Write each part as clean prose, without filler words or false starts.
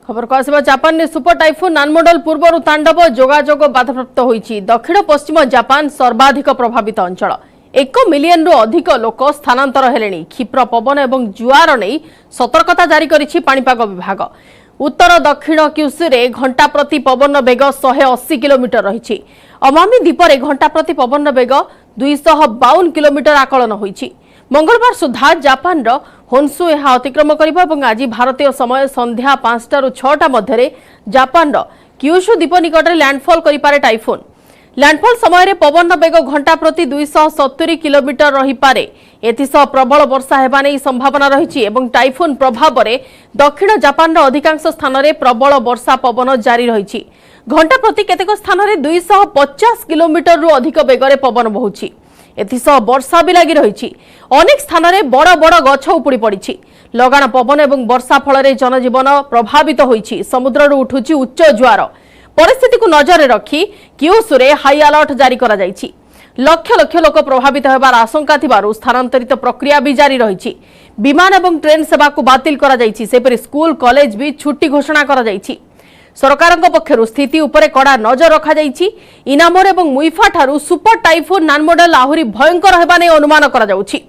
खबर को आसवा जापान ने सुपर टाइफून नानमोडल पूर्व तांडव जोगाजोग बाधाप्राप्त होईछि। दक्षिण पश्चिम जापान सर्वाधिक प्रभावित अंचल 1 मिलियन रु अधिक लोक स्थानांतर हेलेनी। क्षिप्र पवन एवं जुआर नहीं सतर्कता जारी करिछि पाणीपाग विभाग। उत्तर दक्षिण क्यूसुरे घंटा प्रति पवन बेग 180 किलोमीटर रही। अमामी द्वीपर घंटा प्रति पवन बेग 252 किलोमीटर आकलन होईछि। मंगलवार सुधा जापान होन्सु यह अतिक्रम कर आज भारतीय समय संध्या 5टा रु 6टा मध्य जापान क्यूशु द्वीप निकट में लैंडफॉल करिपारे टाइफून। लैंडफॉल समय पवन बेग घंटा प्रति 270 किलोमीटर रही पारे। एथिसह प्रबल वर्षा हेबा नै संभावना रही। टाइफून प्रभाव में दक्षिण जापान अधिकांश स्थान में प्रबल वर्षा पवन जारी रही। घंटा प्रति केतेक स्थान में 250 किलोमीटर रु अधिक बेगर पवन बहुछि। एथिसह वर्षा भी लगी रही। अनेक स्थान में बड़ बड़ गछ उपुड़ी पड़ी। लगाण पवन एवं वर्षा फल जनजीवन प्रभावित होईछि। समुद्र उठुछि उच्च ज्वार। परिस्थिति को नजर रखी क्यूसुरे हाई अलर्ट जारी करा जायछि। लक्ष लक्ष लोक प्रभावित होबार आशंका थिबारु स्थानांतरित प्रक्रिया भी जारी रही। विमान एवं ट्रेन सेवा को बातिल करा जायछि। सेपरि स्कूल कॉलेज भी छुट्टी घोषणा करा जायछि। सरकार पक्षर स्थिति उपरे कड़ा नजर रखा जायछि। इनामोर एवं मुइफा ठारू सुपर टाइफून नानमोडल आहरी भयंकर हेबा नै अनुमान करा जाउछि।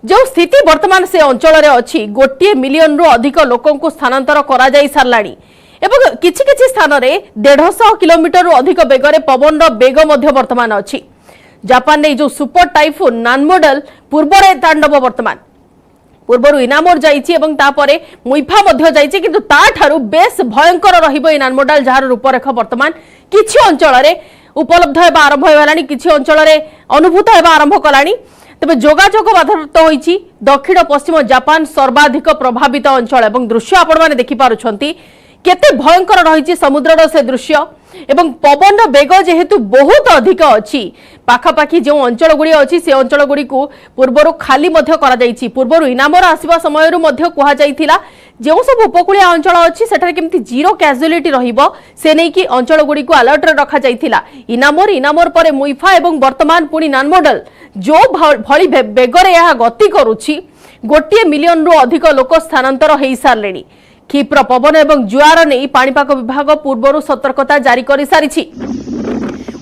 जो स्थिति वर्तमान से अंचल रे अछि 1 मिलियन रु अधिक लोकन को स्थानांतर करा जाय सारलाणी एवं किछि किछि स्थान रे 150 किलोमीटर रु अधिक बेगरे पवन बेग मध्य वर्तमान अछि। जापान ने जो सुपर टाइफून नानमोडल पूर्व रे तांडव वर्तमान पूर्व इनामोर जाइछि एवं तापरे मुइफा मध्य जाइछि। किंतु ता ठारू बेस भयंकर रहिबो नानमोडल जार रूपरेखा वर्तमान किछि अंचल रे उपलब्ध हेबा आरंभ होलानी। किछि अंचल रे अनुभूत हेबा आरंभ कलानी। तबे जोगाजोग बाधाप्राप्त होईछि। दक्षिण पश्चिम जापान सर्वाधिक प्रभावित अंचल एवं दृश्य आपण माने देखि पारुछंती केते भयंकर रहिछि समुद्रर से दृश्य एवं पवन बेग जेहेतु बहुत अधिक अछि। पाखापाखि जो अंचल गुड़ी अछि से अंचल गुड़ी को पूर्वरु खाली मध्य करा जाइछि। पूर्वरु इनामर आसीबा समयरु मध्य कुहा जाइथिला जो सब उपकूलिया अंचल अछि सेठारे केमति जीरो कैजुअलिटी रहिबो से नै कि अंचल गुड़ी को अलर्ट रे रखा जाइथिला। इनामर परे मुइफा एवं वर्तमान पुनी नानमोडल जो भली बेगरे यह गति करूछि 1 मिलियन रु अधिक लोक स्थानांतर हेई सारलेनी। क्षिप्र पवन एवं जुआर नहीं पाणीपाग विभाग पूर्व सतर्कता जारी कर सारी।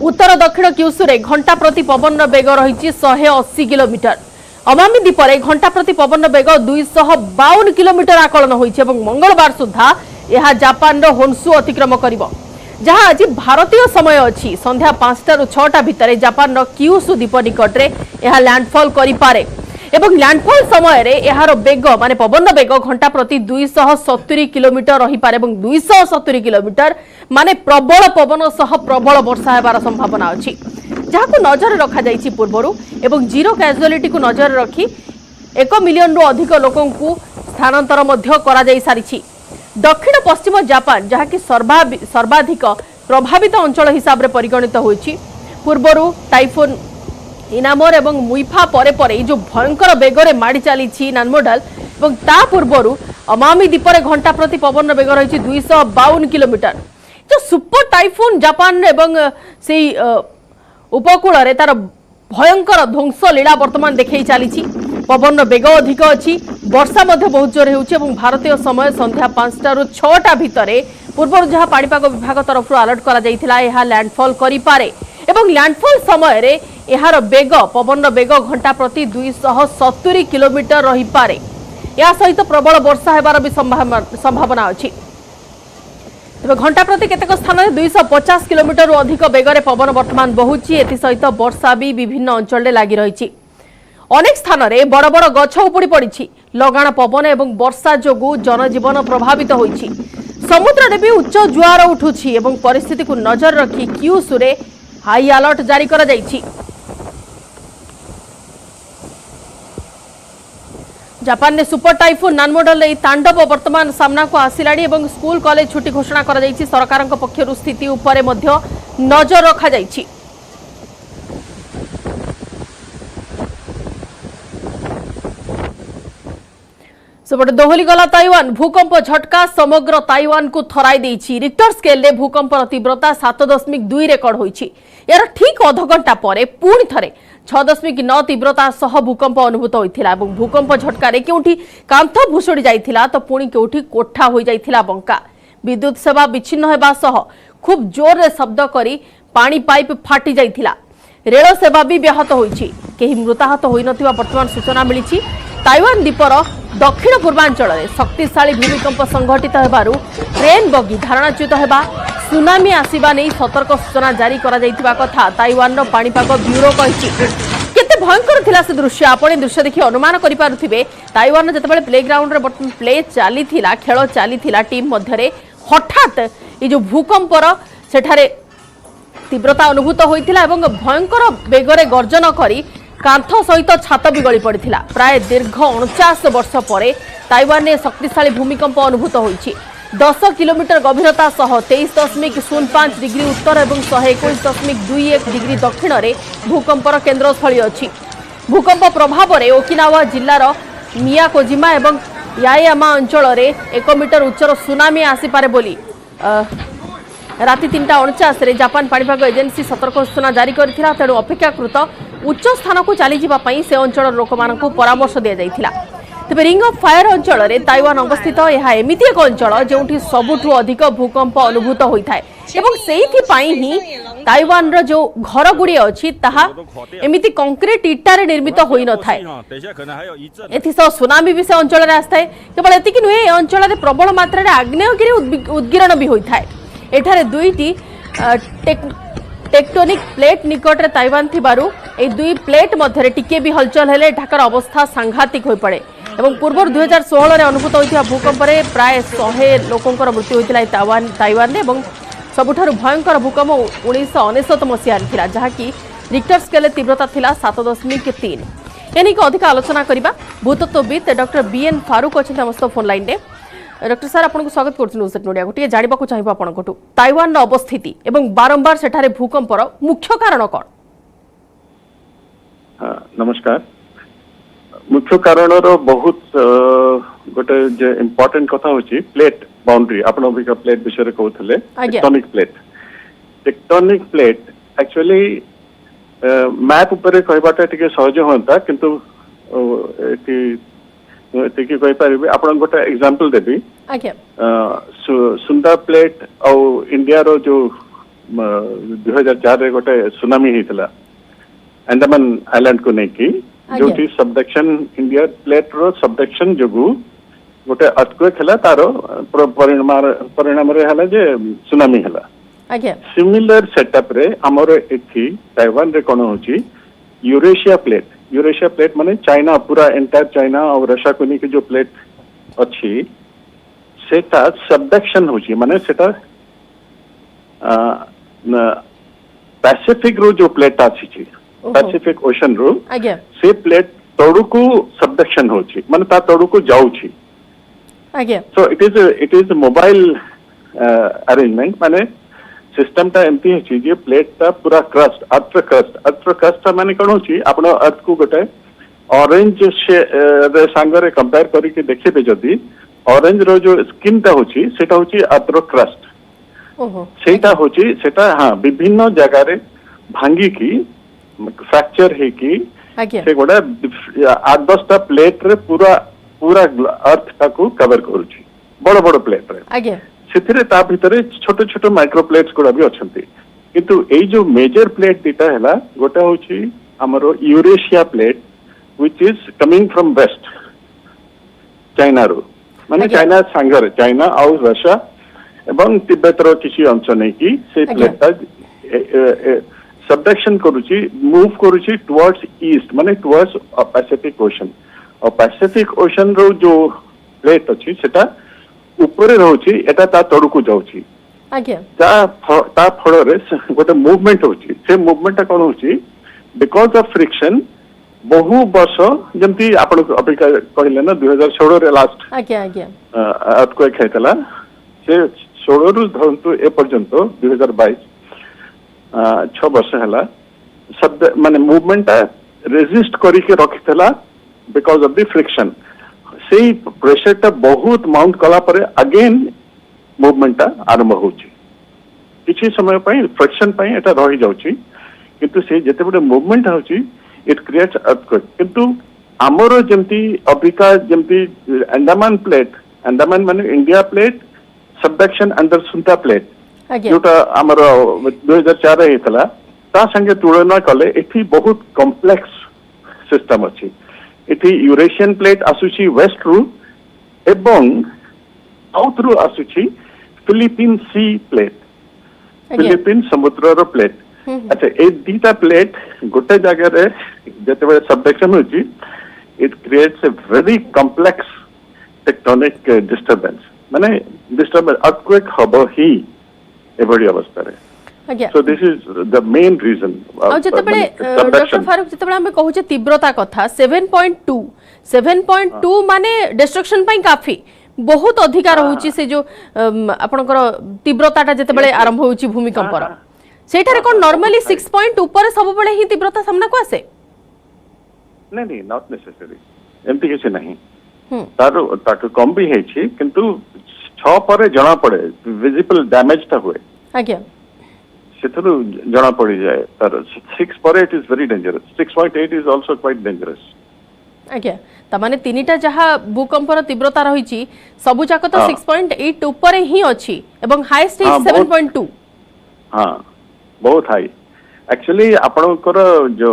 उत्तर दक्षिण क्यूसुरे घंटा प्रति पवन बेग रही 180 किलोमीटर। अमामी द्वीपर घंटा प्रति पवन बेग 252 किलोमीटर आकलन होईछि। मंगलवार सुधा यह जापान होन्सु अतिक्रम करिवो जहां आज भारतीय समय अछि संध्या 5टा रु 6टा भितर जापान क्यूशु द्वीप निकट में यह लैंडफॉल करिपारे। एवं लैंडफॉल समय रे यार बेग माने पवन बेग घंटा प्रति 270 किलोमीटर रही पारे। 270 किलोमीटर माने प्रबल पवन सह प्रबल वर्षा हेबार संभावना अछि जहां नजर रखा जाइछि पूर्वरु एवं जीरो कैजुअलिटी को नजर रखी 1 मिलियन रु अधिक लोकों को स्थानांतर मध्य करा जाई सारिछि। दक्षिण पश्चिम जापान जहाँ कि सर्वाधिक प्रभावित अंचल हिसाब रे परिगणित होइछि। पूर्वरु टाइफून इनामोर एवं मुइफा परे परे जो भयंकर बेगरे माड़ी चली नानमोडल एवं ता पूर्वरु अमामी द्वीपर घंटा प्रति पवन बेग रही 252 किलोमीटर। जो सुपर टाइफून जापान एवं से उपकूल रे तार भयंकर ध्वंस लीला वर्तमान देखई चली। पवन बेग अधिक अच्छी वर्षा बहुत जोर हो। भारतीय समय संध्या 5टा रु 6टा भितर पूर्व जहाँ पाणीपाग विभाग तरफ अलर्ट करा लैंडफॉल करिपारे। एवं लैंडफॉल समय रे यार बेग पवन बेग घंटा प्रति 270 किलोमीटर रही पारे। या सहित प्रबल वर्षा हेबार भी संभावना अछि। तबे घंटा प्रति केतेक स्थान में 250 किलोमीटर रु अधिक बेगरे पवन वर्तमान बहुछि। एथि सहित वर्षा भी विभिन्न अंचल में लागि रहिछि। अनेक स्थान में बड़ बड़ गछ उपुड़ी पड़ी। लगाण पवन एवं वर्षा जोगु जनजीवन प्रभावित होइछि। समुद्र रे भी उच्च जुआर उठुछि एवं परिस्थिति को नजर रखी क्यूसुरे हाई अलर्ट जारी करा जाइछि। जापान ने सुपर टाइफून नानमोडल तांडव वर्तमान सामना को आसिलाणी एवं स्कूल कॉलेज छुट्टी घोषणा करा जाइछि। सरकार पक्षर स्थिति उपरे मध्य नजर रखा जाइछि। सेपटे दोहली गला ताइवान भूकंप झटका समग्र ताइवान को थराई देइछि। रिक्टर स्केल रे भूकंपर तीव्रता 7.2 रेकर्ड होइछि। यार ठीक अध घंटा परे पुणी थरे 6.9 तीव्रता सह भूकंप अनुभूत होइथिला। भूकंप झटका रे केउठी कांथ भुसुड़ी जाइथिला तो पुणी केउठी कोठा होई जाइथिला बंका। विद्युत सेवा विच्छिन्न हेबा सह खूब जोर रे शब्द करी पानी पाइप फाटी जाइथिला। रेल सेवा भी व्याहत होईछि। केही मृताहत होई नथिबा वर्तमान सूचना मिलिछि। ताइवान द्वीपर दक्षिण पूर्वांचल में शक्तिशाली भूमिकंप संघटित हेबारु ट्रेन बगी धारणाच्युत हेबा सुनामी आसीबा नै सतर्क सूचना जारी करा जाइथिबा कथा ताइवान रो पाणीपाग ब्यूरो कहिछि। केते भयंकर थिला से दृश्य आपण दृश्य देखि अनुमान करि पारुथिबे। ताइवान जतबेले प्लेग्राउंड रे बर्तमान प्ले चाली थिला खेल चाली थिला टीम मध्यरे हठात ए जो भूकंपर सेठारे तीव्रता अनुभूत होइथिला एवं भयंकर बेगरे गर्जन करी कांथ सहित छात भी गली पड़ता। प्राय दीर्घ 49 वर्ष पर ताइवान में शक्तिशाली भूमिकंप अनुभूत होइछि। 10 किलोमीटर गभीरता सह 23.05 डिग्री उत्तर और 121.21 डिग्री दक्षिण में भूकंपर केन्द्रस्थली अच्छी। भूकंप प्रभाव में ओकिनावा जिलार मियाकोजिमा और यायामा अंचल में 1 मीटर उच्चर सुनामी आसीपारे बोली राति 3:49 जापान पाणीपाग एजेन्सी सतर्क सूचना जारी करथिला। तेणु अपेक्षाकृत उच्च स्थान को चली जिबा पई से अंचल लोक मानकु परामर्श दिया जाइथिला। तबे रिंग ऑफ फायर अंचल रे ताइवान अवस्थित यह एमिति एक अंचल जोंठी सबुठु अधिक भूकंप अनुभूत होइथाय एवं सेहिथि पई ही ताइवान रो जो घर गुडी अछि ताहा एमिति कंक्रीट इटा रे निर्मित होई न थाय। एथि सो सुनामी भी से अंचल रे आस्थाय। केवल एति कि नुहे अंचल रे प्रबल मात्रा रे आग्नेयगिरि उद्गिरण भी होइथाय। एठारे दुईटी टेक्टोनिक प्लेट निकट रे ताइवान थिबारु ए दुई प्लेट मध्यरे टिके भी हलचल हेले ढाकार अवस्था सांघातिक होई पड़े एवं पूर्व 2016 रे अनुभूत होइथिबा भूकंप रे प्राय 100 लोकंकर मृत्यु होइथिला ताइवान एवं सबुठारु भयंकर भूकंप 1999 मसिया थिला जहा कि रिक्टर स्केल तीव्रता थिला 7.3। एनिक अधिक आलोचना करिबा भूतत्वविद डॉक्टर बीएन फारूक अछि समस्त फोन लाइन रे। डॉक्टर सर आपको स्वागत करछु न्यूज़ नोडिया गोटे जानिबा को चाहिबा आपनकटु ताइवान अवस्थिति एवं बारंबार सेठारे भूकंपर मुख्य कारण कोन? नमस्कार। मुख्य कारण रो बहुत गोटे जे इंपोर्टेंट कथा होची प्लेट बाउंड्री आपण अभी का प्लेट विषय रे कहउथले टेक्टोनिक प्लेट एक्चुअली मैप ऊपर कहबाटा टिके सहज होता किंतु एति कहि पारिबे आपण गोटे एग्जांपल देबी। सुंदर प्लेट और इंडिया रो जो 2004 रे गोटे सुनामी हितला अंडमान आइलैंड को नहीं की जो कि सबडक्शन इंडिया प्लेट रो सबडक्शन जोगु गोटे अर्थक्वेक हला तारो परिणाम रे हला जे सुनामी हला। सिमिलर सेटअप रे हमर एथि ताइवान रे कोन होची यूरेशिया प्लेट माने चाइना पूरा एंटायर चाइना और रशिया को नहीं जो प्लेट अच्छी सेटा सबडक्शन होची माने सेटा पैसिफिक रो जो प्लेट आछि पैसिफिक ओशन रो से प्लेट तोड़ू को सबडक्शन होची माने ता तोड़ू को जाउची। So it is mobile arrangement माने सिस्टम ता एमती है जे प्लेट ता पूरा क्रस्ट अर्थ क्रस्ट माने कोन होची आपण अर्थ को गोटे ऑरेंज रे सांगरे कंपेयर करी के देखिबे जदी ऑरेंज रो जो स्किन ता होची सेटा होची अर्थ रो क्रस्ट सेटा होची सेटा हां विभिन्न जगह रे भांगी की फ्रैक्चर है की से गोटे 8-10 प्लेट रे पूरा अर्थ ता को कवर करूची बड़ प्लेट रे सेथिरे ता भितरे छोटे छोटे माइक्रो प्लेट्स गुड़ा भी अछंती किंतु एई जो मेजर प्लेट दीटा हैला गोटा होची हमरो Eurasia plate which is coming from west China रो माने चाइना सांगर चाइना और रशिया एवं तिब्बत रो किसी अंश नहीं की से प्लेट ता सबडक्शन करूची मूव करूची टुवर्ड्स ईस्ट माने टुवर्ड्स पैसिफिक ओशन और पैसिफिक ओशन रो जो प्लेट अछि सेटा ऊपर रहउची एटा ता तोड़ को जाउची ता फल रे गोटे मूवमेंट होची से मूवमेंट ता कोन होची बिकॉज ऑफ फ्रिक्शन बहु वर्ष जंती आपण अपेक्षा कहले ना 2016 रे लास्ट अर्थक्वेक हेतला से 16 रु धरंतु ए पर्यंत 2022 6 वर्ष हला शब्द माने मूवमेंट रेजिस्ट करी के रखितला बिकॉज ऑफ द फ्रिक्शन से प्रेशर टा बहुत माउंट कला परे अगेन मूवमेंट टा आरंभ होची किछि समय पई फ्रिक्शन पई एटा रहि जाउची किंतु से जते बडे मूवमेंट होची इट क्रिएट्स अर्थक्वेक किंतु हमरो जेमती अफ्रीका जेमती अंडमान माने India plate subduction under Sunda plate आज्ञा जोटा आमर 2004 हेतला ता संगे तुलना कले एठी बहुत कॉम्प्लेक्स सिस्टम अछि एठी यूरेशियन प्लेट आसुची वेस्ट रु एवं साउथ रु आसुची फिलिपिन सी प्लेट फिलिपिन समुद्र रो प्लेट अच्छा ए दीटा प्लेट गोटे जगह रे जते बेले सबडक्शन होची it creates a very complex tectonic disturbance माने डिस्टर्बेंस अर्थक्वेक हबो ही एभरी अवस्था रे आज्ञा so this is the main reason और जतबेले डॉक्टर फारूक जतबेले हम कहूचे तीव्रता कथा 7.2 माने डिस्ट्रक्शन पई काफी बहुत अधिकार होउची से जो आपनकर तीव्रताटा जतबेले आरंभ होउची भूमिकंपर सेठारे कोन नॉर्मली 6 पॉइंट ऊपर सब बेले ही तीव्रता सामना को आसे नहीं नॉट नेसेसरी एमती किसी नहीं तारो ताको कम भी है छी किंतु 6 पर जना पड़े विजिबल डैमेज ता हुए आज्ञा सेथरु जना पड़ी जाए तार 6 पर it is very dangerous 6.8 is also quite dangerous आज्ञा त माने तीनिटा जहा भूकंपर तीव्रता रहिची सबु जाक तो 6.8 ऊपर ही अछि एवं हाईएस्ट इज 7.2 हां बहुत हाई एक्चुअली आपनकर जो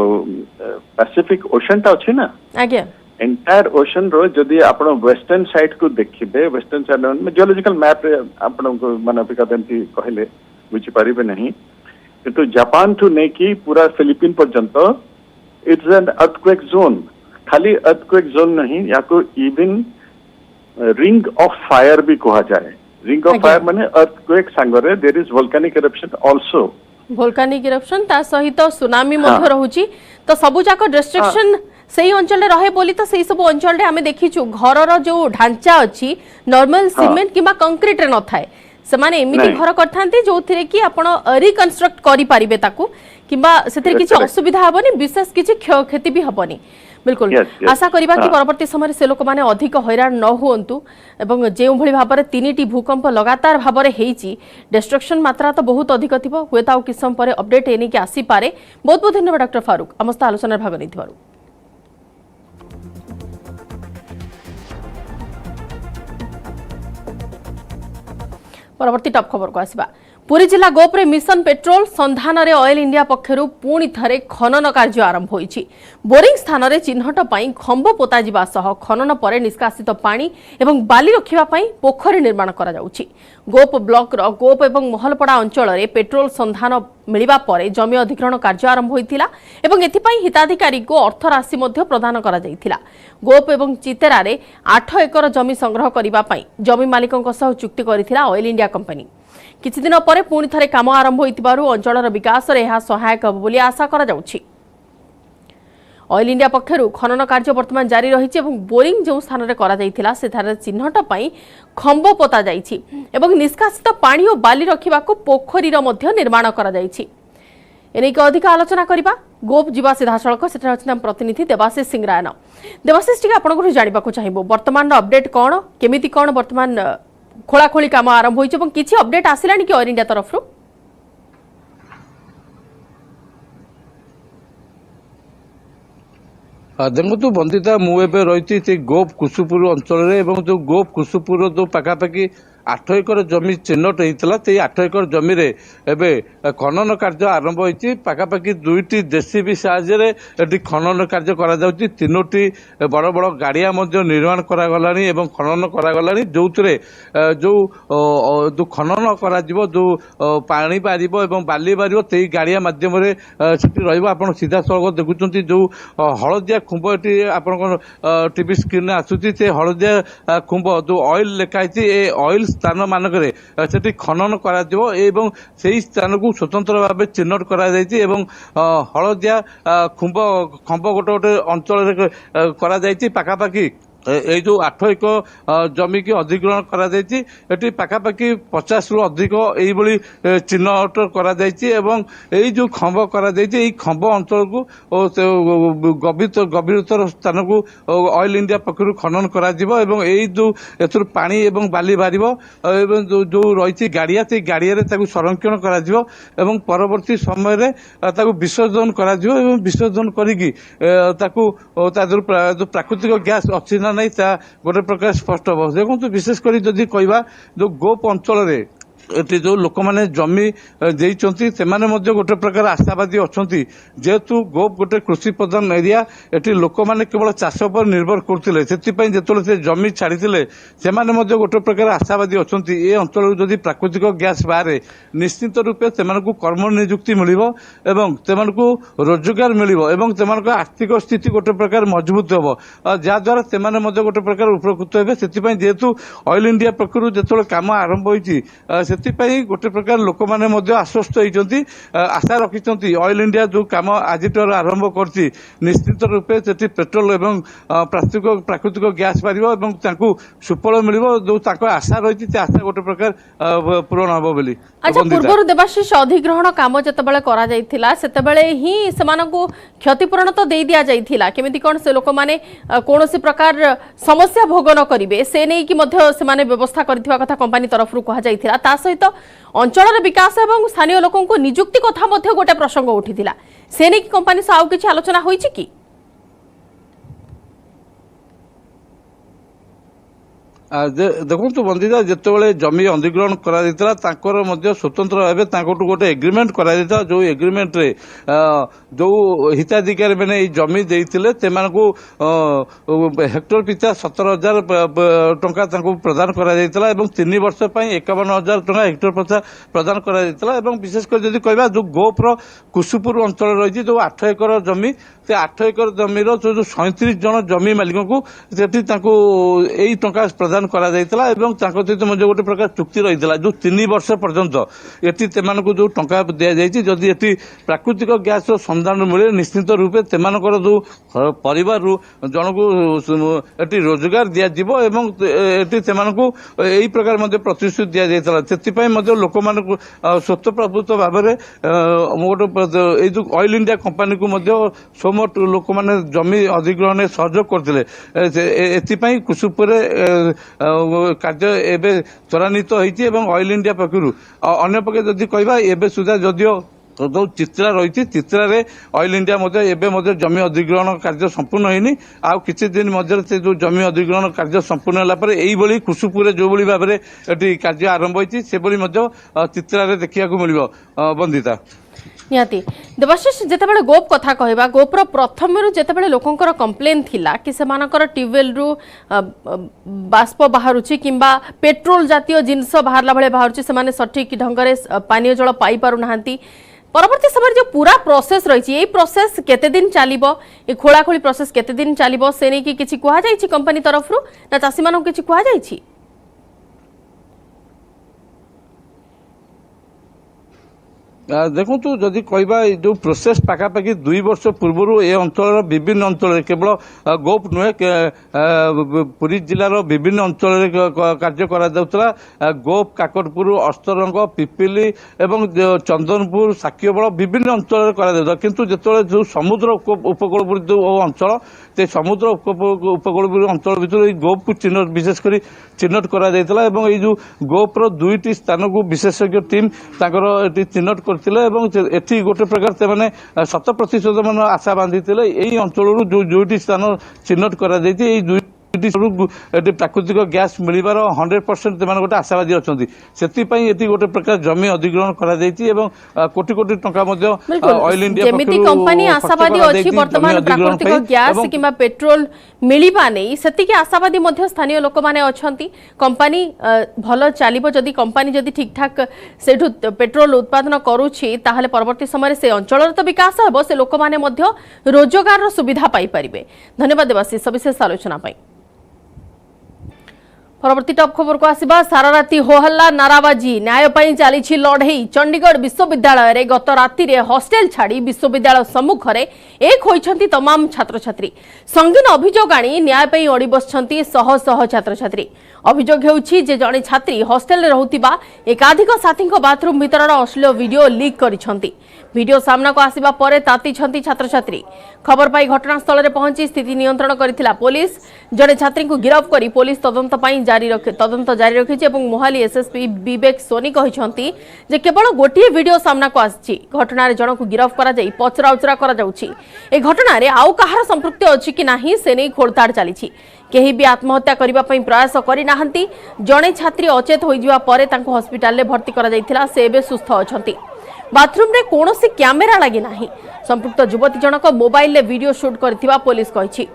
पैसिफिक ओशन ता अछि ना आज्ञा एंटायर ओशन रो जदि आपण वेस्टर्न साइड को देखिबे वेस्टर्न साइड में जियोलॉजिकल मैप रे आपण को मानविका देंती कहले बुझी परिबे नहीं किंतु जापान टू नेकी पूरा फिलिपिन पर्यंत इट्स एन अर्थक्वेक जोन खाली अर्थक्वेक जोन नहीं याको इवन रिंग ऑफ फायर भी कहा जाए रिंग ऑफ फायर माने अर्थक्वेक संगरे there is volcanic eruption also volcanic eruption ता सहित सुनामी मध्य रहउची तो सबु जाक डिस्ट्रक्शन सेही अंचल रहे बोली तो सेही सब अंचल रे हमें देखिछु घरर जो ढांचा अछि नॉर्मल सीमेंट किबा कंक्रीट रे न थाए समान एमिति घर करथांती जोथिरे कि आपण रिकंस्ट्रक्ट करि परिबे ताकू किबा सेथिरे किछि असुविधा हबनी विशेष किछि क्षति भी हबनी बिल्कुल आशा करिबा कि परवर्ती समय से लोक माने अधिक हैरान न होंतु एवं जेउ भली भाबरे तीनिटी भूकंप लगातार भाबरे हेइची डिस्ट्रक्शन मात्रा तो बहुत अधिक थिबो हुएताउ कि सम परे अपडेट एनी कि आसी पारे बहुत बहुत धन्यवाद डॉक्टर फारूक अमस्ता आलोचना भाग नैथिबारु परवर्ती टॉप खबर को आसिबा पुरी जिला गोपरे मिशन पेट्रोल संधान रे ऑयल इंडिया पक्षरु पुणी थरे खनन कार्य आरंभ होईछि बोरिंग स्थान रे चिन्हट पई खंभ पोता जिबा सह खनन परे निष्कासित पानी एवं बाली रखिबा पई पोखरी निर्माण करा जाउछि गोप ब्लॉक रो गोप एवं महलपड़ा अंचल रे पेट्रोल संधान मिलिबा परे जमी अधिग्रहण कार्य आरंभ होइतिला एवं एथि पई हिताधिकारी को अर्थ राशि मध्ये प्रदान करा जाइतिला गोप एवं चितेरा रे 8 एकर जमी संग्रह करिबा पई जमी मालिकक सह चुक्ति करिथिला ऑयल इंडिया कंपनी किछि दिन परे पुणी थरे काम आरंभ होइतिबारु अंचलर विकास रे एहा सहायक हबो बोली आशा करा जाउछि ऑयल इंडिया पक्षरु खनन कार्य वर्तमान जारी रहिछि एवं बोरिंग जो स्थान रे करा जाइथिला से थारे चिन्हट पई खंभ पोता जाइछि एवं निष्कासित पानी और बाली रखिबा को पोखरी रो मध्ये निर्माण करा जाइछि एने के अधिक आलोचना करिबा गोप जीवा सीधासळक सेठा अछि नाम प्रतिनिधि देवाशीष सिंह रायन देवाशीष टिके आपन को जानिबा को चाहिबो वर्तमान अपडेट कोन केमिति कोन वर्तमान खोलाखोली काम आरंभ होइछ एवं किछि अपडेट आसिलानी कि ऑयल इंडिया तरफ रो देखु बंदिता मुझे रही थी गोप कुसुपुर अंचल जो गोप कुसुपुर जो पखापाखि 8 एकर जमी चिन्हट होता से 8 एकर जमी खनन कार्य आरंभ होती पखापाखि 2टी जेसीबी साहाय्य खनन कार्य करा जाउछि 3टी बड़ बड़ गाड़िया निर्माण करागला खनन करागला जो जो खनन करा जो पानी बार बाली बार से गाड़िया मध्यम आप सीधा सड़क देखुं जो हलदिया खुंब ये आप टीवी स्क्रीन आसूसी से हलदिया खुंब जो ऑयल लिखाई ऑयल स्थान मानक से खनन करा से स्थान को स्वतंत्र भाव चिन्हट करा हलदिया खुंब खंब गोटे गोटे अंचल करा पखापाखि ये जो 8 एकर जमी की अधिग्रहण करा पखापाखि 50 रु अधिक यही चिन्हट करा जो खंभ करा खंभ अंचल को गभीरतर स्थान को ऑयल इंडिया पक्षर खनन करा जो पानी एवं बाली बाहर जो रही गाड़िया से गाड़िया संरक्षण करा परवर्ती समय विसर्जन करा विसर्जन करी जो प्राकृतिक गैस अच्छी ना नहीं गोटे प्रकार स्पष्ट हम देखो विशेषकर जदि कहवा जो गोप अंचल एटी जो लोक मैंने जमी देइचंती सेमाने मध्य गोटे प्रकार आशावादी अछंती जेहेतु गोप गोटे कृषि प्रधान एरिया एटी लोक मैंने केवल चाष पर निर्भर करथिले सेतिपई जेतोले से जमी छाड़ीथिले सेमाने मध्य गोटे प्रकार आशावादी अछंती ए अंचल जदि प्राकृतिक गैस बारे निश्चित रूपे सेमानकु कर्म नियुक्ति मिलिबो एवं सेमानकु रोजगार मिलिबो एवं सेमानक आर्थिक स्थिति गोटे प्रकार मजबूत हेबो जा द्वारा सेमाने मध्य गोटे प्रकार उपकृत हेबे सेतिपई जेहेतु ऑयल इंडिया पक्षरु जेतोले काम आरंभ होईची सेतिपई गोटे प्रकार लोक माने मध्य आश्वस्त होइचंती आशा रखिचंती ऑयल इंडिया जो काम आज आरंभ करछि निश्चित रूपे सेति पेट्रोल एवं प्राकृतिक गैस पारिबो एवं तांकु सुफल मिलिबो जो ताको आशा रहिछि ते आशा गोटे प्रकार पूर्ण हबो बोली। अच्छा पूर्व देवाशीष अधिग्रहण काम जतबेले करा जाइथिला सेतबेले ही सेमानकु क्षतिपूरण तो देई दिया जाइथिला केमिति कोन से लोक माने कोनोसी प्रकार समस्या भोग न करिवे से नै कि मध्य सेमाने व्यवस्था करथिबा कथा कंपनी तरफ रु कहा जाइथिला ता सहित अंचल विकास एवं स्थानीय लोकों को नियुक्ति कथा मध्य गोटे प्रसंग उठिथिला से नै कि कंपनी से आउ किछि आलोचना होइछि कि देखो बंदिता जिते जमी अधिग्रहण कर स्वतंत्र भाव गोटे एग्रीमेंट कर जो एग्रीमेंट रे जो हिताधिकारी मैंने जमी देते हेक्टर पिछा 17,000 टंका प्रदान कर 3 वर्ष 51,000 टंका हेक्टर पिछा प्रदान कर विशेषकर जब कह जो गोप्र कुसुपुर अंचल रही जो 8 एकर जमी से 8 एकर जमीर जो 37 जन जमी मालिक को यही टंका प्रदान करा जायतिला एवं ताको सहित मजे गोटे प्रकार चुक्ति रही जो 3 वर्ष पर्यंत एटी तेमानकु जो टंका दिया जायछि जदि एटी प्राकृतिक गैस संधान मिले निश्चित रूपे तेमानकर जो परिवार जनकु एटी रोजगार दिया जिवो एवं एटी तेमानकु एही प्रकार मजे प्रतिश्रुति दिया जायतिला सेति मजे लोक मानकु स्वतःप्रभुत्व भाव में गोटे ए जो ऑयल इंडिया कंपनी को मजे सोमट लोक माने जमी अधिग्रहण सहयोग करथिले एथिपई कुसुपुर कार्य एवं त्वरान्वित होती ऑयल इंडिया पक्षर अन्य पक्षे जदि कहवा एवं सुधा जदियो जो चित्रा रही चित्रा ऑयल इंडिया एवं जमी अधिग्रहण कार्य संपूर्ण होनी आउ किसी दिन मध्य से जो जमी अधिग्रहण कार्य संपूर्ण होगा यही कुसुपुर जो भाव में ये कार्य आरंभ होती चित्रा देखा मिल बंदिता निहाती देवाशीष जितेबाला गोप कथा कहवा गोपर प्रथम जितेबाला लोकंकर कंप्लेन थिला कि सेमानकर ट्यूबवेल रु बाष्प बाहरुची किंबा पेट्रोल जातीय जिनस बाहरला भले बाहरुची सेमाने सठिक ढंग से पानीय जल पाई पारु नाहांती परवर्ती समय जो पूरा प्रोसेस रही यही प्रोसेस केते दिन चलिबो ए खोलाखोली प्रोसेस केते दिन चलिबो से नै कि किछि कुहा जाइछि कंपनी तरफ रु ना चासी मानक किछि कुहा जाइछि देखु जदि कहवा जो प्रोसेस पाखापाखि 2 वर्ष पूर्व ए अंचल विभिन्न अंचल केवल गोप नुहे पुरी जिलार विभिन्न अंचल कार्य करा गोप काकटपुर अस्तरंग पिपिली एवं चंदनपुर साक्यबल विभिन्न अंचल करा किंतु जिते जो समुद्र उपकूलवर्ती जो अंचल से समुद्र उपकूलवर्ती अंचल भर गोप को चिन्ह विशेषकर चिन्हट करा जो गोप्र 2टी स्थान को विशेषज्ञ टीम चिन्हट कर एटी गोटे प्रकार से मैंने 100% मान आशा बांधी यही अंचल जो 2टी स्थान चिन्हट कर प्राकृतिक गैस मिलबार 100% गोटे आशावादी अच्छा से गोटे प्रकार जमी अधिग्रहण कर कोटी कोटी टंका ऑयल इंडिया जेमिति कंपनी आशावादी अछि वर्तमान प्राकृतिक गैस किंबा पेट्रोल मिलिबा नै सेतिके आशावादी मध्य स्थानीय लोक माने अछंती कंपनी भलो चलिबो जदी कंपनी जदी ठीक ठाक सेठु पेट्रोल उत्पादन करूछि ताहाले परवर्ती समय से अंचलर तो विकास हेबो से लोक माने मध्य रोजगार रो सुविधा पाई परिबे। धन्यवाद देवाशीष सविशेष आलोचना पाई। परवर्ती टॉप खबर को आसिबा सारा राति होहल्ला नाराबाजी न्याय पई चली लड़ई चंडीगढ़ विश्वविद्यालय रे गत राति रे हॉस्टेल छाड़ी विश्वविद्यालय सम्मुख रे एक होइछंती तमाम छात्र छात्री संगीन अभियोग आनी न्याय पई अड़ी बसछंती शह शह छात्र छात्री अभियोग हेउछि जे जणे छात्री हॉस्टेल रे रहुतिबा एकाधिक साथी बाथरूम भीतर अश्लील वीडियो लीक करिछंती वीडियो सामना को आसिबा परे ताती छंती छात्र छात्री खबर पाई घटनास्थल रे पहुंची स्थिति नियंत्रण करिथिला पुलिस जणे छात्री को गिरफ्त करी पुलिस तदंत पाई तदंत जारी रखिछि एवं मोहाली एसएसपी विवेक सोनी कहिछंती जे केवल गोटिए वीडियो सामना को आछि घटना रे जणको गिरफ्त करा जाई पचरा उचरा करा जाउछि ए घटना रे आउ कहार संपृक्ति अछि कि नाही से नै खोलताड़ चलीछि केही भी आत्महत्या करबा पई प्रयास करि नाहंती। जणे छात्री अचेत होई जिवा परे तांको हॉस्पिटल ले भर्ती करा जायथिला। से एबे सुस्थ अछंती। बाथरूम रे कोनोसी कैमेरा लागि नाही। संपृक्त युवती जनक मोबाइल ले वीडियो शूट करथिबा पुलिस कहिछि।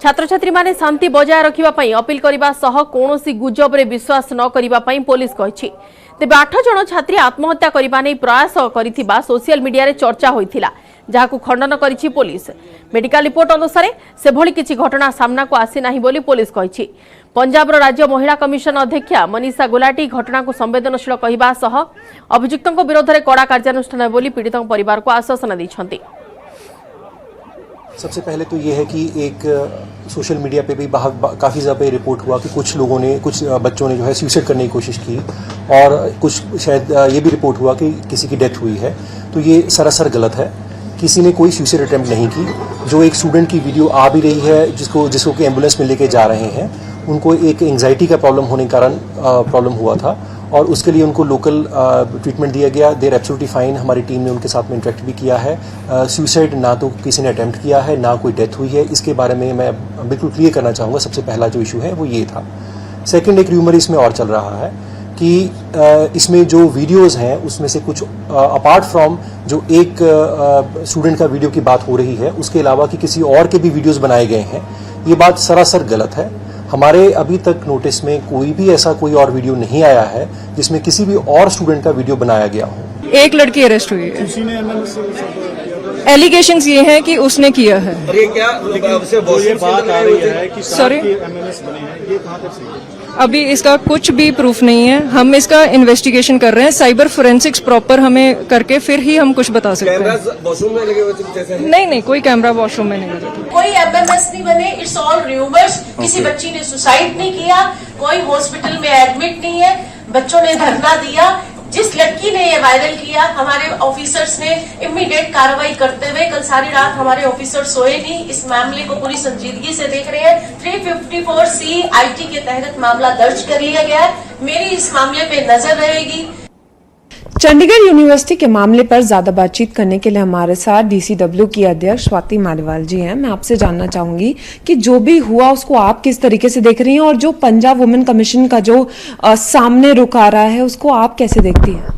छात्र छात्री माने शांति बजाय रखिबा पई अपील करिबा सह कोनोसी गुजब रे विश्वास न करिबा पई पुलिस कहिछि। तेबे 8 जण छात्री आत्महत्या करिबा नै प्रयास करिथिबा सोशल मीडिया रे चर्चा होइथिला, जाहाकु खंडन करिछि पुलिस। मेडिकल रिपोर्ट अनुसार से भली किछि घटना सामना को आसी नाही बोली पुलिस कहिछि। पंजाब राज्य महिला कमिशन अध्यक्षा मनीषा गुलाटी घटना को संवेदनशील कहिबा सह अभियुक्तों विरोध में कड़ा कार्यानुष्ठान बोली पीड़ितों परिवार को आश्वासन दैछन्ति। सबसे पहले तो ये है कि एक सोशल मीडिया पे भी काफ़ी ज़्यादा रिपोर्ट हुआ कि कुछ बच्चों ने जो है सुसाइड करने की कोशिश की और कुछ शायद ये भी रिपोर्ट हुआ कि किसी की डेथ हुई है। तो ये सरासर गलत है। किसी ने कोई सुसाइड अटेम्प्ट नहीं की। जो एक स्टूडेंट की वीडियो आ भी रही है जिसको कि एम्बुलेंस में लेके जा रहे हैं, उनको एक एंजाइटी का प्रॉब्लम होने के कारण प्रॉब्लम हुआ था और उसके लिए उनको लोकल ट्रीटमेंट दिया गया। देर एब्सोल्युटली फाइन। हमारी टीम ने उनके साथ में इंटरेक्ट भी किया है। सुसाइड ना तो किसी ने अटेम्प्ट किया है, ना कोई डेथ हुई है। इसके बारे में मैं बिल्कुल क्लियर करना चाहूँगा। सबसे पहला जो इशू है वो ये था। सेकेंड, एक र्यूमर इसमें और चल रहा है कि इसमें जो वीडियोज़ हैं उसमें से कुछ अपार्ट फ्रॉम जो एक स्टूडेंट का वीडियो की बात हो रही है, उसके अलावा कि किसी और के भी वीडियोज़ बनाए गए हैं। ये बात सरासर गलत है। हमारे अभी तक नोटिस में कोई भी ऐसा कोई और वीडियो नहीं आया है जिसमें किसी भी और स्टूडेंट का वीडियो बनाया गया हो। एक लड़की अरेस्ट हुई है। एलिगेशंस ये हैं कि उसने किया है। ये क्या ये बात आ रही है कि सॉरी, एमएमएस बने हैं, ये कहां तक सही है? अभी इसका कुछ भी प्रूफ नहीं है। हम इसका इन्वेस्टिगेशन कर रहे हैं। साइबर फोरेंसिक्स प्रॉपर हमें करके फिर ही हम कुछ बता सकते हैं। वॉशरूम में लगे हुए जैसे? नहीं, कोई कैमरा वॉशरूम में नहीं लगे। कोई एमएमएस नहीं बने। It's all rumours. किसी बच्ची ने सुसाइड नहीं किया, कोई हॉस्पिटल में एडमिट नहीं है। बच्चों ने धरना दिया। जिस लड़की ने ये वायरल किया, हमारे ऑफिसर्स ने इमीडिएट कार्रवाई करते हुए कल सारी रात हमारे ऑफिसर सोए नहीं। इस मामले को पूरी संजीदगी से देख रहे हैं। 354C आईटी के तहत मामला दर्ज कर लिया गया है। मेरी इस मामले पे नजर रहेगी। चंडीगढ़ यूनिवर्सिटी के मामले पर ज्यादा बातचीत करने के लिए हमारे साथ DCW की अध्यक्ष स्वाति मालीवाल जी हैं। मैं आपसे जानना चाहूंगी कि जो भी हुआ उसको आप किस तरीके से देख रही हैं और जो पंजाब वुमेन कमीशन का जो सामने रुख आ रहा है उसको आप कैसे देखती हैं?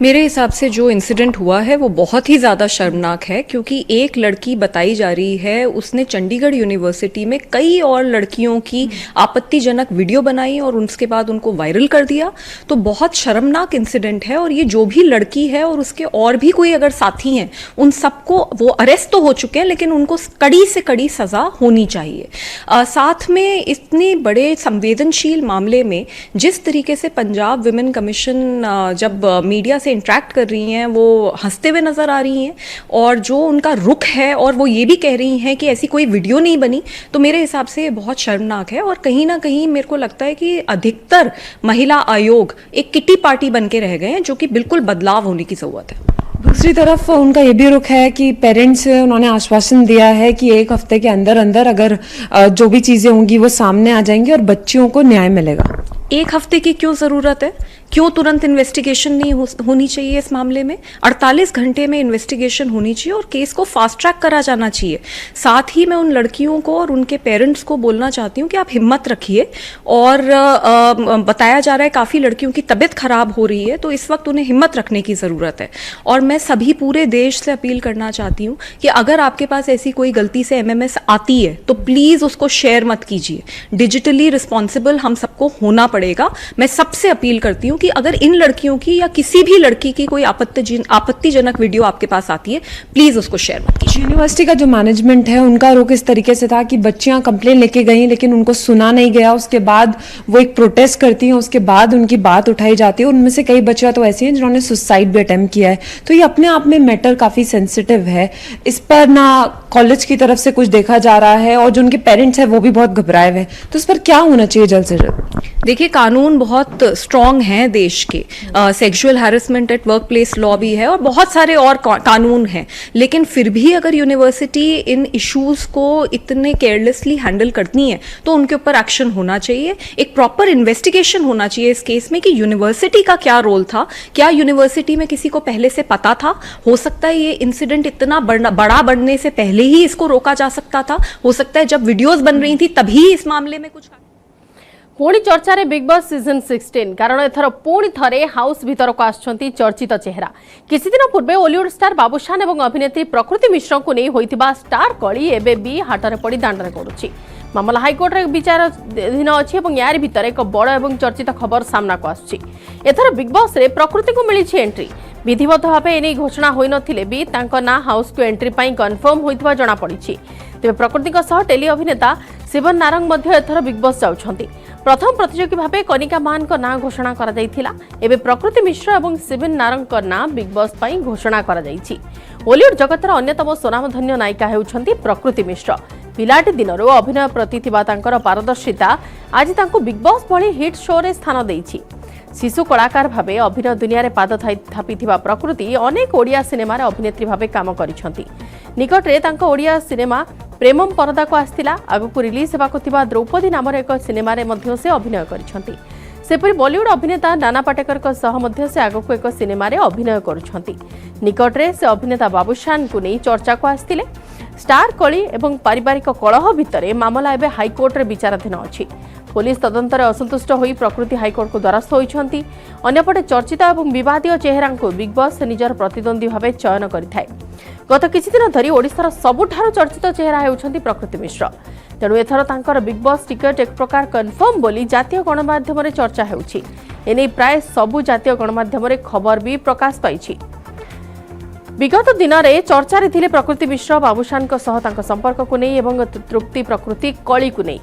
मेरे हिसाब से जो इंसिडेंट हुआ है वो बहुत ही ज़्यादा शर्मनाक है, क्योंकि एक लड़की बताई जा रही है उसने चंडीगढ़ यूनिवर्सिटी में कई और लड़कियों की आपत्तिजनक वीडियो बनाई और उसके बाद उनको वायरल कर दिया। तो बहुत शर्मनाक इंसिडेंट है। और ये जो भी लड़की है और उसके और भी कोई अगर साथी हैं, उन सबको, वो अरेस्ट तो हो चुके हैं लेकिन उनको कड़ी से कड़ी सज़ा होनी चाहिए। साथ में इतने बड़े संवेदनशील मामले में जिस तरीके से पंजाब वुमेन कमीशन जब मीडिया से इंटरेक्ट कर रही हैं, वो हंसते हुए नजर आ रही हैं और जो उनका रुख है और वो ये भी कह रही हैं कि ऐसी कोई वीडियो नहीं बनी, तो मेरे हिसाब से ये बहुत शर्मनाक है। और कहीं ना कहीं मेरे को लगता है कि अधिकतर महिला आयोग एक किटी पार्टी बन के रह गए हैं, जो कि बिल्कुल बदलाव होने की जरूरत है। दूसरी तरफ उनका ये भी रुख है कि पेरेंट्स, उन्होंने आश्वासन दिया है कि 1 हफ्ते के अंदर अंदर अगर जो भी चीजें होंगी वो सामने आ जाएंगी और बच्चियों को न्याय मिलेगा। 1 हफ्ते की क्यों जरूरत है? क्यों तुरंत इन्वेस्टिगेशन नहीं होनी चाहिए इस मामले में? 48 घंटे में इन्वेस्टिगेशन होनी चाहिए और केस को फास्ट ट्रैक करा जाना चाहिए। साथ ही मैं उन लड़कियों को और उनके पेरेंट्स को बोलना चाहती हूँ कि आप हिम्मत रखिए। और बताया जा रहा है काफ़ी लड़कियों की तबीयत खराब हो रही है, तो इस वक्त उन्हें हिम्मत रखने की ज़रूरत है। और मैं सभी पूरे देश से अपील करना चाहती हूँ कि अगर आपके पास ऐसी कोई गलती से MMS आती है तो प्लीज़ उसको शेयर मत कीजिए। डिजिटली रिस्पॉन्सिबल हम सबको होना पड़ेगा। मैं सबसे अपील करती हूँ कि अगर इन लड़कियों की या किसी भी लड़की की कोई आपत्तिजनक वीडियो आपके पास आती है, प्लीज उसको शेयर मत कीजिए। यूनिवर्सिटी का जो मैनेजमेंट है उनका रुख इस तरीके से था कि बच्चियां कंप्लेन लेके गई लेकिन उनको सुना नहीं गया। उसके बाद वो एक प्रोटेस्ट करती हैं, उसके बाद उनकी बात उठाई जाती है। उनमें से कई बच्चियां तो ऐसी हैं जिन्होंने सुसाइड भी अटेम्प्ट किया है। तो ये अपने आप में मैटर काफी सेंसिटिव है। इस पर ना कॉलेज की तरफ से कुछ देखा जा रहा है और जो उनके पेरेंट्स हैं वो भी बहुत घबराए हुए हैं। तो इस पर क्या होना चाहिए जल्द से जल्द? देखिए, कानून बहुत स्ट्रांग हैं देश के। Sexual harassment at work place law भी है और बहुत सारे और कानून हैं, लेकिन फिर भी अगर यूनिवर्सिटी इन इश्यूज को इतने केयरलेसली हैंडल करती है तो उनके ऊपर एक्शन होना चाहिए। एक प्रॉपर इन्वेस्टिगेशन होना चाहिए इस केस में कि यूनिवर्सिटी का क्या रोल था, क्या यूनिवर्सिटी में किसी को पहले से पता था। हो सकता है ये इंसिडेंट इतना बड़ा बढ़ने से पहले ही इसको रोका जा सकता था। हो सकता है जब वीडियोज बन रही थी तभी इस मामले में कुछ। पुणी चर्चा बिग बॉस सीजन 16 कारण एथर पुणी थरे हाउस भीतर को आछंती चर्चित चेहरा। किछि दिन पूर्वे बॉलीवुड स्टार बाबूशान एवं अभिनेत्री प्रकृति मिश्र को नहीं होइतिबा स्टार कली एबे भी हाटरे पड़ी दांडरे करूछि। मामला हाईकोर्ट रे विचाराधीन अछि एवं यार भीतर एक बड़ एवं चर्चित खबर सामना को आछि। एथर बिग बॉस रे प्रकृति को मिली एंट्री। विधिवत भावे एने घोषणा होई नथिले भी तांको ना हाउस को एंट्री पाई कन्फर्म होइतिबा जणा पड़िछि। तेबे प्रकृति को सह टेली अभिनेता शिवन नारंग मध्य एथर बिग बॉस जाउछंती। प्रथम प्रतियोगी भावे कनिका मान को ना घोषणा करा जाइथिला। एबे प्रकृति मिश्र एवं शिवन नारंग को ना बिग बॉस पाई घोषणा करा जाइछि। बॉलीवुड जगतर अन्यतम स्वनामधन्य नायिका हेउछंती प्रकृति मिश्र। पिलाटी दिनरो अभिनय प्रति थिबा तांकर पारदर्शिता आज तांको बिग बॉस भली हिट शो रे स्थान देइछि। शिशु कलाकार भावे अभिनय दुनिया रे पाद थापिथिबा प्रकृति अनेक ओडिया सिनेमा रे अभिनेत्री भावे काम करिसंती। निकट रे तांको ओडिया सिनेमा प्रेमम परदा को आस्तिला। आगु रिलीज हेबाको थिबा द्रौपदी नामर एक सिनेमा रे मध्य से अभिनय करिसंती। सेपरि बॉलीवुड अभिनेता नाना पाटेकर को सह मध्य से आगु एक सिनेमा रे अभिनय करुछंती। निकट रे से अभिनेता बाबूशान को नहीं चर्चा को आस्तिले। स्टार कली एवं पारिवारिक कलह भितर मामला एबे हाईकोर्ट रे विचाराधीन अछि। पुलिस तदंतर असंतुष्ट होई प्रकृति हाईकोर्ट को द्वारस्थ होइछंती। अन्यपटे चर्चित एवं विवादीय चेहरा को बिग बॉस निजर प्रतिद्वंदी भावे चयन करिथाय। गत किछि दिन धरी ओडिशार सबुठारो चर्चित चेहरा हेउछंती प्रकृति मिश्र। तेणु एथर तांकर बिग बॉस टिकट एक प्रकार कन्फर्म बोली जातीय गणमाध्यम रे चर्चा हेउछि। एने प्राय सबु जातीय गणमाध्यम रे खबर भी प्रकाश पाइछि। विगत दिन में चर्चा रे थिले प्रकृति मिश्र बाबूशान को सह तांको संपर्क को नहीं एवं तृप्ति प्रकृति कली को नहीं।